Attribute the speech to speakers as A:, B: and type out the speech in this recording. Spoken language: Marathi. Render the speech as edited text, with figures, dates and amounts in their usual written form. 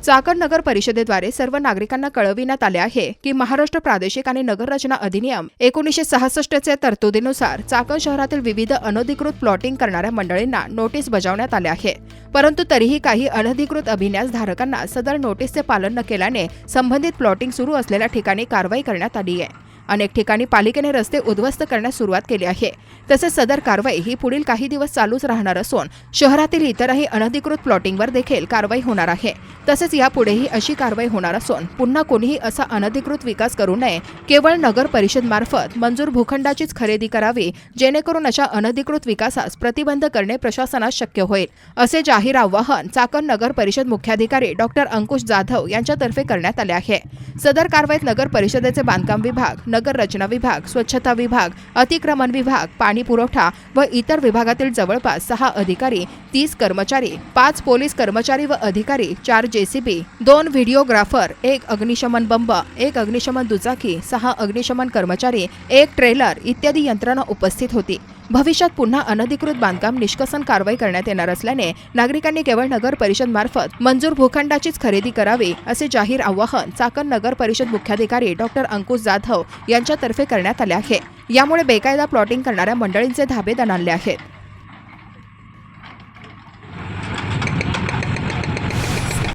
A: चाकण नगर परिषदेद्वारे सर्व नागरिकांना कळविण्यात आले आहे की महाराष्ट्र प्रादेशिक आणि नगर रचना अधिनियम 1966 च्या तरतुदीनुसार चाकण शहरातील विविध अनधिकृत प्लॉटिंग करणाऱ्या मंडळींना नोटीस बजावण्यात आले आहे। परंतु तरीही काही अनधिकृत अभिन्यासधारकांना सदर नोटीसचे पालन न केल्याने संबंधित प्लॉटिंग सुरू असलेल्या ठिकाणी कारवाई करण्यात आली आहे। अनेक ठिकाणी पालिकेने रस्ते उद्ध्वस्त करण्यास सुरुवात केली आहे। तसेच सदर कारवाई ही पुढील काही दिवस चालूच राहणार असून शहरातील इतरही अनधिकृत प्लॉटिंगवर देखील कारवाई होणार आहे। तसेच यापुढेही अशी कारवाई होणार असून पुन्हा कोणीही असा अनधिकृत विकास करू नये, केवळ नगर परिषद मार्फत मंजूर भूखंडाचीच खरेदी करावी, जेणेकरून अशा अनधिकृत विकासास प्रतिबंध करणे प्रशासनास शक्य होईल, असे जाहीर आवाहन चाकण नगर परिषद मुख्याधिकारी डॉ. अंकुश जाधव यांच्यातर्फे करण्यात आले आहे। सदर कारवाईत नगर परिषदेचे बांधकाम विभाग, नगर रचना विभाग, स्वच्छता विभाग, अतिक्रमण विभाग, पाणी पुरवठा व इतर विभागातील जवळपास 6 अधिकारी, 30 कर्मचारी, 5 पोलीस कर्मचारी व अधिकारी, 4 जेसीबी, 2 व्हिडिओग्राफर, 1 अग्निशमन बंब, 1 अग्निशमन दुचाकी, 6 अग्निशमन कर्मचारी, 1 ट्रेलर इत्यादी यंत्रणा उपस्थित होती। भविष्यात पुन्हा अनधिकृत बांधकाम निष्कसन कारवाई करण्यात येणार असल्याने नागरिकांनी केवळ नगर परिषद मार्फत मंजूर भूखंडाचीच खरेदी करावी, असे जाहीर आवाहन चाकण नगर परिषद मुख्याधिकारी डॉ. अंकुश जाधव यांच्यातर्फे करण्यात आले आहे। यामुळे बेकायदा प्लॉटिंग करणाऱ्या मंडळींचे धाबे दणाणले आहेत।